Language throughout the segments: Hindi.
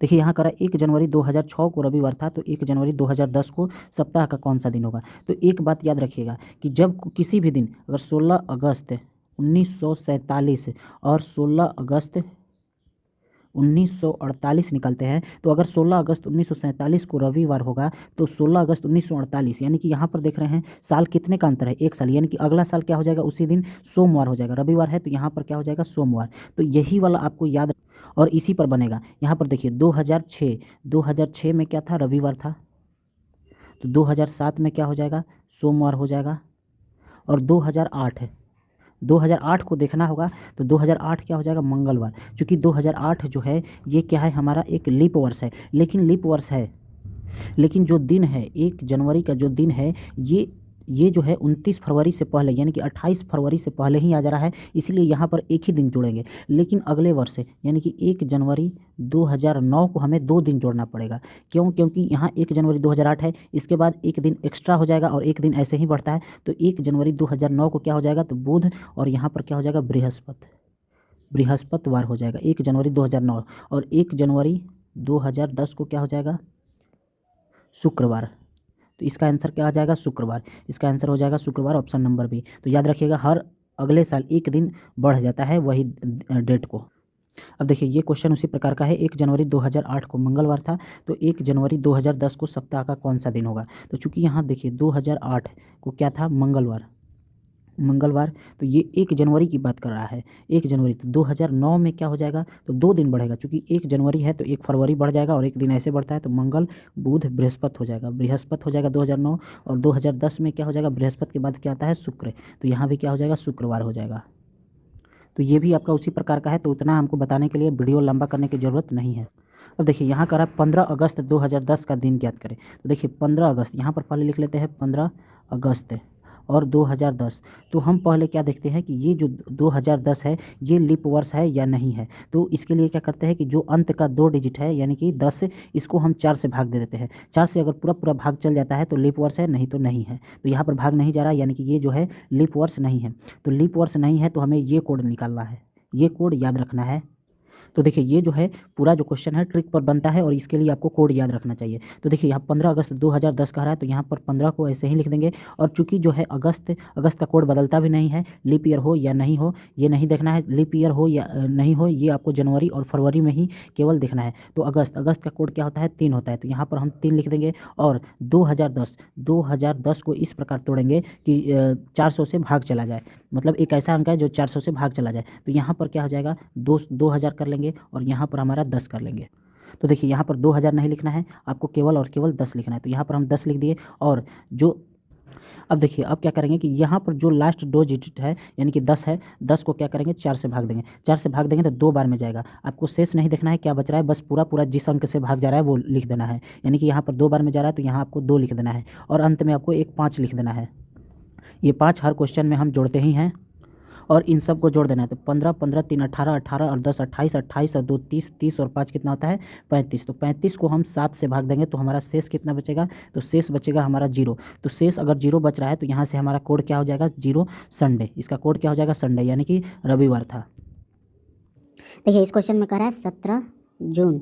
देखिए यहाँ करा 1 जनवरी 2006 को रविवार था, तो 1 जनवरी 2010 को सप्ताह का कौन सा दिन होगा। तो एक बात याद रखिएगा कि जब किसी भी दिन अगर 16 अगस्त 1947 और 16 अगस्त 1948 निकलते हैं, तो अगर 16 अगस्त 1947 को रविवार होगा तो 16 अगस्त 1948 यानी कि यहाँ पर देख रहे हैं साल कितने का अंतर है, एक साल, यानी कि अगला साल क्या हो जाएगा, उसी दिन सोमवार हो जाएगा। रविवार है तो यहाँ पर क्या हो जाएगा, सोमवार। तो यही वाला आपको याद और इसी पर बनेगा। यहाँ पर देखिए 2006 में क्या था, रविवार था। तो 2007 में क्या हो जाएगा, सोमवार हो जाएगा। और 2008 को देखना होगा, तो 2008 क्या हो जाएगा, मंगलवार। क्योंकि 2008 जो है ये क्या है, हमारा एक लीप वर्ष है। लेकिन लीप वर्ष है, लेकिन जो दिन है 1 जनवरी का जो दिन है ये जो है 29 फरवरी से पहले यानी कि 28 फरवरी से पहले ही आ जा रहा है, इसलिए यहाँ पर एक ही दिन जोड़ेंगे। लेकिन अगले वर्ष से यानी कि 1 जनवरी 2009 को हमें 2 दिन जोड़ना पड़ेगा। क्यों? क्योंकि यहाँ 1 जनवरी 2008 है, इसके बाद एक दिन एक्स्ट्रा हो जाएगा और एक दिन ऐसे ही बढ़ता है। तो 1 जनवरी 2009 को क्या हो जाएगा, तो बुध, और यहाँ पर क्या हो जाएगा, बृहस्पतिवार हो जाएगा 1 जनवरी 2009। और 1 जनवरी 2010 को क्या हो जाएगा, शुक्रवार। तो इसका आंसर क्या आ जाएगा, शुक्रवार। इसका आंसर हो जाएगा शुक्रवार, ऑप्शन नंबर बी। तो याद रखिएगा हर अगले साल एक दिन बढ़ जाता है वही डेट को। अब देखिए ये क्वेश्चन उसी प्रकार का है। 1 जनवरी 2008 को मंगलवार था, तो 1 जनवरी 2010 को सप्ताह का कौन सा दिन होगा। तो चूंकि यहाँ देखिए 2008 को क्या था, मंगलवार, तो ये 1 जनवरी की बात कर रहा है। 1 जनवरी, तो 2009 में क्या हो जाएगा, तो 2 दिन बढ़ेगा। चूंकि 1 जनवरी है तो 1 फरवरी बढ़ जाएगा और एक दिन ऐसे बढ़ता है, तो मंगल बुध बृहस्पति हो जाएगा 2009। और 2010 में क्या हो जाएगा, बृहस्पति के बाद क्या आता है, शुक्र। तो यहाँ भी क्या हो जाएगा, शुक्रवार हो जाएगा। तो ये भी आपका उसी प्रकार का है, तो उतना हमको बताने के लिए वीडियो लंबा करने की ज़रूरत नहीं है। अब देखिए यहाँ करा 15 अगस्त 2010 का दिन ज्ञात करें। तो देखिए 15 अगस्त, यहाँ पर पहले लिख लेते हैं 15 अगस्त और 2010। तो हम पहले क्या देखते हैं कि ये जो 2010 है ये लीप वर्ष है या नहीं है। तो इसके लिए क्या करते हैं कि जो अंत का 2 डिजिट है यानी कि 10, इसको हम 4 से भाग दे देते हैं। 4 से अगर पूरा भाग चल जाता है तो लीप वर्ष है, नहीं तो नहीं है। तो यहाँ पर भाग नहीं जा रहा, यानी कि ये जो है लीप वर्ष नहीं है। तो लीप वर्ष नहीं है तो हमें ये कोड निकालना है, ये कोड याद रखना है। तो देखिए ये जो है पूरा जो क्वेश्चन है ट्रिक पर बनता है और इसके लिए आपको कोड याद रखना चाहिए। तो देखिए यहाँ 15 अगस्त 2010 का रहा है, तो यहाँ पर 15 को ऐसे ही लिख देंगे। और चूंकि जो है अगस्त का कोड बदलता भी नहीं है, लीप ईयर हो या नहीं हो ये नहीं देखना है, लीप ईयर हो या नहीं हो ये आपको जनवरी और फरवरी में ही केवल देखना है। तो अगस्त का कोड क्या होता है, 3 होता है, तो यहाँ पर हम 3 लिख देंगे। और 2010 को इस प्रकार तोड़ेंगे कि 400 से भाग चला जाए, मतलब एक ऐसा अंक है जो 400 से भाग चला जाए। तो यहाँ पर क्या हो जाएगा, 2000 कर लेंगे और यहाँ पर हमारा 10 कर लेंगे। तो देखिए यहाँ पर 2000 नहीं लिखना है, आपको केवल और केवल 10 लिखना है। तो यहाँ पर हम 10 लिख दिए। और जो अब देखिए अब क्या करेंगे कि यहाँ पर जो लास्ट 2 डिजिट है यानी कि 10 है, 10 को क्या करेंगे, 4 से भाग देंगे। 4 से भाग देंगे तो 2 बार में जाएगा। आपको शेष नहीं देखना है क्या बच रहा है, बस पूरा जिस अंक से भाग जा रहा है वो लिख देना है। यानी कि यहाँ पर 2 बार में जा रहा है तो यहाँ आपको 2 लिख देना है और अंत में आपको एक 5 लिख देना है। ये 5 हर क्वेश्चन में हम जोड़ते ही हैं और इन सब को जोड़ देना है। तो 15 15 3 18 18 और 10 28 28 और 2 30 30 और 5 कितना होता है, 35। तो 35 को हम 7 से भाग देंगे तो हमारा शेष कितना बचेगा, तो शेष बचेगा हमारा 0। तो शेष अगर 0 बच रहा है तो यहाँ से हमारा कोड क्या हो जाएगा, 0 संडे। इसका कोड क्या हो जाएगा, संडे, यानी कि रविवार था। देखिए इस क्वेश्चन में कह रहा है 17 जून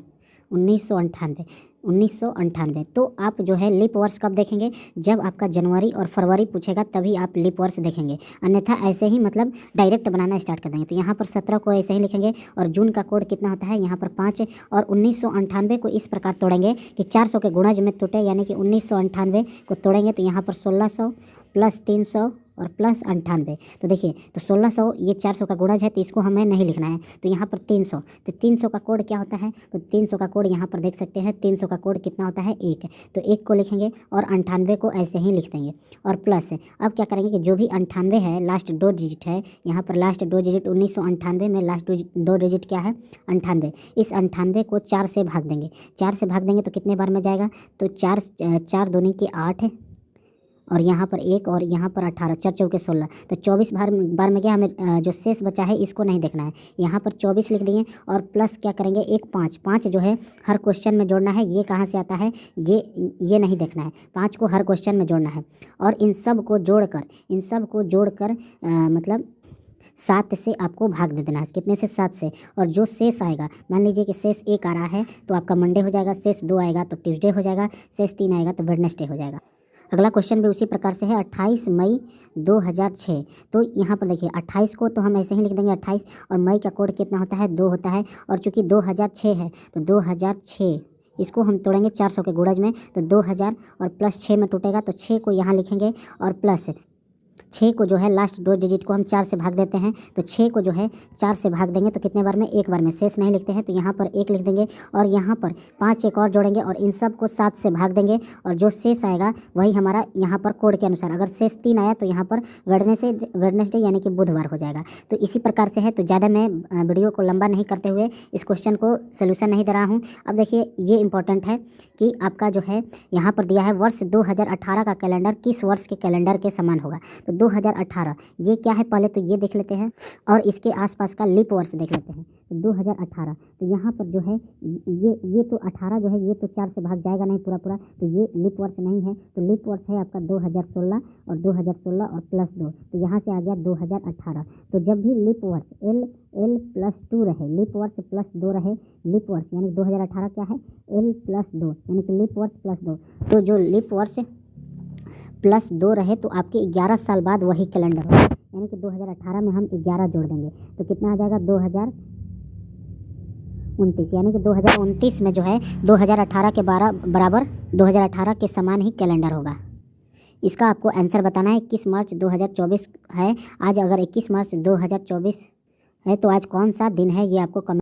1998। तो आप जो है लीप वर्ष कब देखेंगे, जब आपका जनवरी और फरवरी पूछेगा तभी आप लीप वर्ष देखेंगे, अन्यथा ऐसे ही मतलब डायरेक्ट बनाना स्टार्ट कर देंगे। तो यहाँ पर 17 को ऐसे ही लिखेंगे और जून का कोड कितना होता है, यहाँ पर 5। और 1998 को इस प्रकार तोड़ेंगे कि 400 के गुणज में टूटे, यानी कि 1998 को तोड़ेंगे तो यहाँ पर 1600 प्लस 300 और प्लस 98। तो देखिए तो 1600 ये 400 का गुणज है तो इसको हमें नहीं लिखना है। तो यहाँ पर 300, तो 300 का कोड क्या होता है, तो 300 का कोड यहाँ पर देख सकते हैं। 300 का कोड कितना होता है, 1। तो 1 को लिखेंगे और 98 को ऐसे ही लिख देंगे और प्लस। अब क्या करेंगे कि जो भी 98 है लास्ट 2 डिजिट है, यहाँ पर लास्ट 2 डिजिट 1998 में लास्ट 2 डिजिट क्या है, 98। इस 98 को 4 से भाग देंगे। 4 से भाग देंगे तो कितने बार में जाएगा, तो 4 दूनी के 8 और यहाँ पर 1 और यहाँ पर 18, 4 चौके 16। तो 24 बार में गया। हमें जो शेष बचा है इसको नहीं देखना है, यहाँ पर 24 लिख दिए और प्लस क्या करेंगे, एक 5 जो है हर क्वेश्चन में जोड़ना है। ये कहाँ से आता है, ये नहीं देखना है, 5 को हर क्वेश्चन में जोड़ना है। और इन सब को जोड़कर मतलब 7 से आपको भाग दे देना है। कितने से? 7 से। और जो शेष आएगा, मान लीजिए कि शेष 1 आ रहा है तो आपका मंडे हो जाएगा, शेष 2 आएगा तो ट्यूसडे हो जाएगा, शेष 3 आएगा तो वेडनेसडे हो जाएगा। अगला क्वेश्चन भी उसी प्रकार से है, 28 मई 2006। तो यहाँ पर देखिए 28 को तो हम ऐसे ही लिख देंगे 28, और मई का कोड कितना होता है? 2 होता है। और चूंकि 2006 है तो 2006 इसको हम तोड़ेंगे 400 के गुणज में, तो 2000 और प्लस 6 में टूटेगा, तो 6 को यहाँ लिखेंगे और प्लस 6 को जो है लास्ट 2 डिजिट को हम 4 से भाग देते हैं, तो 6 को जो है 4 से भाग देंगे तो कितने बार में? एक बार में। शेष नहीं लिखते हैं तो यहाँ पर 1 लिख देंगे, और यहाँ पर 5 एक और जोड़ेंगे और इन सब को 7 से भाग देंगे, और जो शेष आएगा वही हमारा यहाँ पर कोड के अनुसार, अगर शेष 3 आया तो यहाँ पर वेडनेसडे यानी कि बुधवार हो जाएगा। तो इसी प्रकार से है। तो ज़्यादा मैं वीडियो को लंबा नहीं करते हुए इस क्वेश्चन को सोल्यूशन नहीं दे रहा हूँ। अब देखिए ये इंपॉर्टेंट है कि आपका जो है यहाँ पर दिया है वर्ष 2018 का कैलेंडर किस वर्ष के कैलेंडर के समान होगा। तो 2018 ये क्या है पहले तो ये देख लेते हैं, और इसके आसपास का लीप वर्ष देख लेते हैं। तो 2018 तो यहाँ पर जो है ये तो 18 जो है ये तो 4 से भाग जाएगा नहीं पूरा, तो ये लीप वर्ष नहीं है। तो लीप वर्ष है आपका 2016, और 2016 और प्लस 2, तो यहाँ से आ गया 2018। तो जब भी लीप वर्ष एल प्लस 2 रहे, लीप वर्ष प्लस 2 रहे, लीप वर्ष यानी 2018 क्या है? एल प्लस 2 यानी कि लीप वर्ष प्लस 2। तो जो लीप वर्ष प्लस 2 रहे तो आपके 11 साल बाद वही कैलेंडर होगा, यानी कि 2018 में हम 11 जोड़ देंगे तो कितना आ जाएगा? 2029, यानी कि 2029 में जो है 2018 के बराबर 2018 के समान ही कैलेंडर होगा। इसका आपको आंसर बताना है। 21 मार्च 2024 है आज। अगर 21 मार्च 2024 है तो आज कौन सा दिन है ये आपको कमेंट